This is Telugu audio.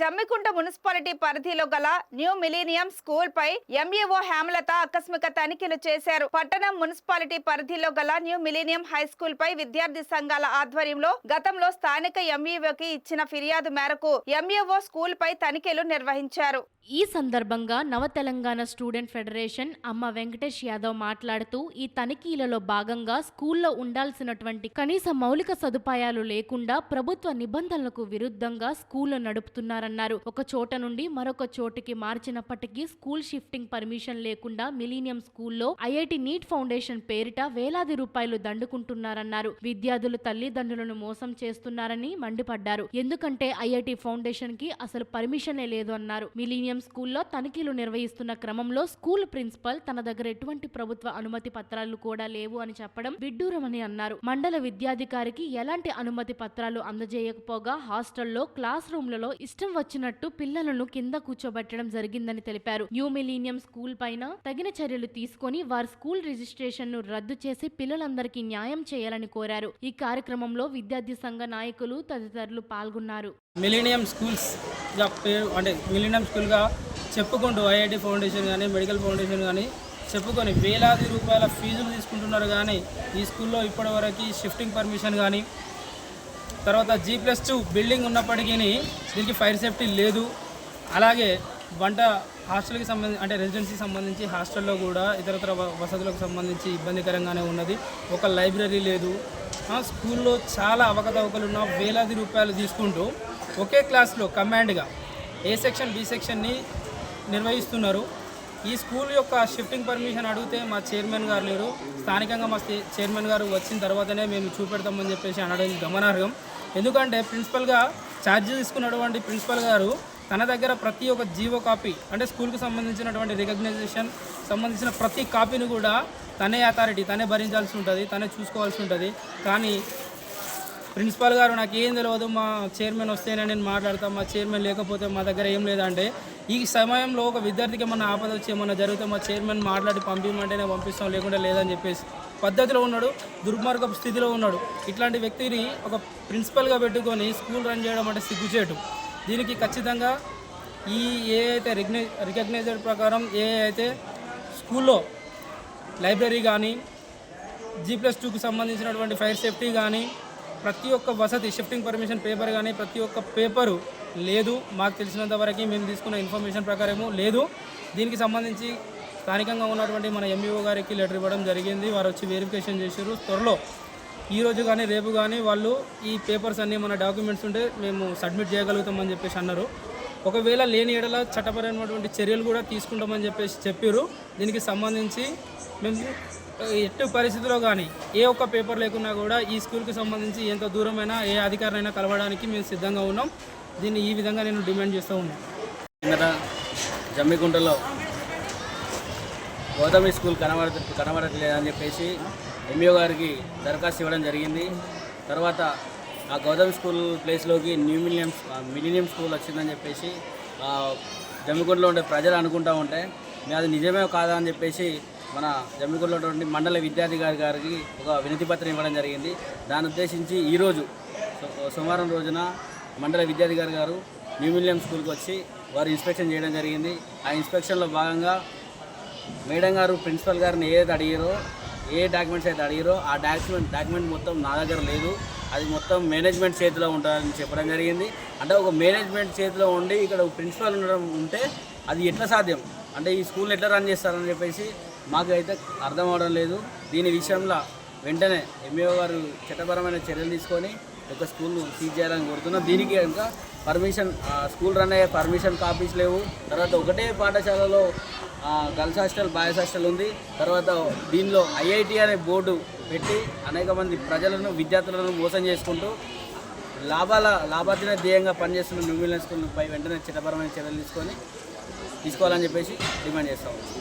జమ్మికుంట మున్సిపాలిటీ పరిధిలో గల న్యూ మిలీనియం స్కూల్ పై ఎంఈఓ హేమలత ఆకస్మిక తనిఖీలు చేశారు. పట్టణం మున్సిపాలిటీ పరిధిలో గల న్యూ మిలీనియం హై స్కూల్ పై విద్యార్థి సంఘాల ఆధ్వర్యంలో గతంలో స్థానిక ఎంఈఓకి ఇచ్చిన ఫిర్యాదు మేరకు ఎంఈఓ స్కూల్ పై తనిఖీలు నిర్వహించారు. ఈ సందర్భంగా నవ తెలంగాణ స్టూడెంట్ ఫెడరేషన్ అమ్మ వెంకటేష్ యాదవ్ మాట్లాడుతూ ఈ తనిఖీలలో భాగంగా స్కూల్లో ఉండాల్సినటువంటి కనీస మౌలిక సదుపాయాలు లేకుండా ప్రభుత్వ నిబంధనలకు విరుద్ధంగా స్కూల్ నడుపుతున్నారన్నారు. ఒక చోట నుండి మరొక చోటికి మార్చినప్పటికీ స్కూల్ షిఫ్టింగ్ పర్మిషన్ లేకుండా మిలీనియం స్కూల్లో ఐఐటి నీట్ ఫౌండేషన్ పేరిట వేలాది రూపాయలు దండుకుంటున్నారన్నారు. విద్యార్థులు తల్లిదండ్రులను మోసం చేస్తున్నారని మండిపడ్డారు. ఎందుకంటే ఐఐటి ఫౌండేషన్ కి అసలు పర్మిషనే లేదు అన్నారు. మిలీనియం స్కూల్లో తనిఖీలు నిర్వహిస్తున్న క్రమంలో స్కూల్ ప్రిన్సిపల్ తన దగ్గర ఎటువంటి ప్రభుత్వ అనుమతి పత్రాలు కూడా లేవు అని చెప్పడం విడ్డూరమని అన్నారు. మండల విద్యాధికారికి ఎలాంటి అనుమతి పత్రాలు అందజేయకపోగా హాస్టల్లో క్లాస్ రూమ్లలో ఇష్టం వచ్చినట్టు పిల్లలను కింద కూర్చోబెట్టడం జరిగిందని తెలిపారు. న్యూ మిలీనియం స్కూల్ పైన తగిన చర్యలు తీసుకొని వారి స్కూల్ రిజిస్ట్రేషన్ ను రద్దు చేసి పిల్లలందరికీ న్యాయం చేయాలని కోరారు. ఈ కార్యక్రమంలో విద్యార్థి సంఘ నాయకులు తదితరులు పాల్గొన్నారు. మిలీనియం స్కూల్స్ పేరు అంటే మిలీనియం స్కూల్గా చెప్పుకుంటూ ఐఐటి ఫౌండేషన్ కానీ మెడికల్ ఫౌండేషన్ కానీ చెప్పుకొని వేలాది రూపాయల ఫీజులు తీసుకుంటున్నారు. కానీ ఈ స్కూల్లో ఇప్పటివరకు షిఫ్టింగ్ పర్మిషన్ కానీ తర్వాత G+2 బిల్డింగ్ ఉన్నప్పటికీ దీనికి ఫైర్ సేఫ్టీ లేదు. అలాగే వంట హాస్టల్కి సంబంధించి అంటే రెసిడెన్సీకి సంబంధించి హాస్టల్లో కూడా ఇతరతర వసతులకు సంబంధించి ఇబ్బందికరంగానే ఉన్నది. ఒక లైబ్రరీ లేదు. స్కూల్లో చాలా అవకతవకలు ఉన్న వేలాది రూపాయలు తీసుకుంటూ ఒకే క్లాస్లో కమాండ్గా ఏ సెక్షన్ బి సెక్షన్ని నిర్వహిస్తున్నారు. ఈ స్కూల్ యొక్క షిఫ్టింగ్ పర్మిషన్ అడిగితే మా చైర్మన్ గారు లేరు. స్థానికంగా మా చైర్మన్ గారు వచ్చిన తర్వాతనే మేము చూపెడతామని చెప్పేసి అనడం గమనార్హం. ఎందుకంటే ప్రిన్సిపల్గా ఛార్జ్ తీసుకున్నటువంటి ప్రిన్సిపల్ గారు తన దగ్గర ప్రతి ఒక్క జీవో కాపీ అంటే స్కూల్కి సంబంధించినటువంటి రికగ్నైజేషన్ సంబంధించిన ప్రతి కాపీని కూడా తనే అథారిటీ తనే భరించాల్సి ఉంటుంది, తనే చూసుకోవాల్సి ఉంటుంది. కానీ ప్రిన్సిపాల్ గారు నాకు ఏం తెలియదు, మా చైర్మన్ వస్తేనే నేను మాట్లాడతాను, మా చైర్మన్ లేకపోతే మా దగ్గర ఏం లేదంటే ఈ సమయంలో ఒక విద్యార్థికి ఏమన్నా ఆపద వచ్చి ఏమన్నా జరిగితే మా చైర్మన్ మాట్లాడి పంపించమంటేనే పంపిస్తాం, లేకుండా లేదని చెప్పేసి పద్ధతిలో ఉన్నాడు, దుర్మార్గపు స్థితిలో ఉన్నాడు. ఇట్లాంటి వ్యక్తిని ఒక ప్రిన్సిపల్గా పెట్టుకొని స్కూల్ రన్ చేయడం అంటే సిగ్గుచేటు. దీనికి ఖచ్చితంగా ఈ ఏ అయితే రికగ్నైజ్డ్ ప్రకారం ఏ అయితే స్కూల్లో లైబ్రరీ కానీ G+2కి సంబంధించినటువంటి ఫైర్ సేఫ్టీ కానీ ప్రతి ఒక్క వసతి షిఫ్టింగ్ పర్మిషన్ పేపర్ కానీ ప్రతి ఒక్క పేపరు లేదు. మాకు తెలిసినంత వరకు మేము తీసుకున్న ఇన్ఫర్మేషన్ ప్రకారము లేదు. దీనికి సంబంధించి స్థానికంగా ఉన్నటువంటి మన ఎంఈఓ గారికి లెటర్ ఇవ్వడం జరిగింది. వారు వచ్చి వెరిఫికేషన్ చేశారు. త్వరలో ఈరోజు కానీ రేపు కానీ వాళ్ళు ఈ పేపర్స్ అన్నీ మన డాక్యుమెంట్స్ ఉంటే మేము సబ్మిట్ చేయగలుగుతామని చెప్పేసి అన్నారు. ఒకవేళ లేని ఎడల చట్టపరమైనటువంటి చర్యలు కూడా తీసుకుంటామని చెప్పేసి చెప్పారు. దీనికి సంబంధించి మేము ఎట్టి పరిస్థితిలో కానీ ఏ ఒక్క పేపర్ లేకున్నా కూడా ఈ స్కూల్కి సంబంధించి ఎంత దూరమైనా ఏ అధికారైనా కలవడానికి మేము సిద్ధంగా ఉన్నాం. దీన్ని ఈ విధంగా నేను డిమాండ్ చేస్తూ ఉన్నాను. జమ్మికుంటలో గౌతమి స్కూల్ కనబడట్లేదని చెప్పేసి ఎంఈఓ గారికి దరఖాస్తు ఇవ్వడం జరిగింది. తర్వాత ఆ గౌతమి స్కూల్ ప్లేస్లోకి న్యూ మిలీనియం స్కూల్ వచ్చిందని చెప్పేసి జమ్మికుంటలో ఉండే ప్రజలు అనుకుంటూ ఉంటే మేము అది నిజమే కాదా అని చెప్పేసి మన జమ్మికుంటలో ఉన్నటువంటి మండల విద్యాధికారి గారికి ఒక వినతి పత్రం ఇవ్వడం జరిగింది. దాన్ని ఉద్దేశించి ఈరోజు సోమవారం రోజున మండల విద్యాధికారి గారు న్యూ మిలీనియం స్కూల్కి వచ్చి వారు ఇన్స్పెక్షన్ చేయడం జరిగింది. ఆ ఇన్స్పెక్షన్లో భాగంగా మేడం గారు ప్రిన్సిపల్ గారిని ఏదైతే అడిగారో ఏ డాక్యుమెంట్స్ అయితే అడిగారో ఆ డాక్యుమెంట్ మొత్తం నా దగ్గర లేదు, అది మొత్తం మేనేజ్మెంట్ చేతిలో ఉంటుందని చెప్పడం జరిగింది. అంటే ఒక మేనేజ్మెంట్ చేతిలో ఉండి ఇక్కడ ప్రిన్సిపల్ ఉండడం ఉంటే అది ఎట్లా సాధ్యం, అంటే ఈ స్కూల్ ఎట్లా రన్ చేస్తారని చెప్పేసి మాకు అయితే అర్థం అవడం లేదు. దీని విషయంలో వెంటనే ఎంఈఓ గారు చట్టపరమైన చర్యలు తీసుకొని ఒక స్కూల్ను సీజ్ చేయాలని కోరుతున్నాం. దీనికి ఇంకా స్కూల్ రన్ అయ్యే పర్మిషన్ కాపీస్ లేవు. తర్వాత ఒకటే పాఠశాలలో గర్ల్స్ హాస్టల్ బాయ్స్ హాస్టల్ ఉంది. తర్వాత దీనిలో ఐఐటి అనే బోర్డు పెట్టి అనేక మంది ప్రజలను విద్యార్థులను మోసం చేసుకుంటూ లాభార్జన ధ్యేయంగా పనిచేస్తున్న న్యూ మిలీనియం స్కూల్పై వెంటనే చట్టపరమైన చర్యలు తీసుకోవాలని చెప్పేసి డిమాండ్ చేస్తాము.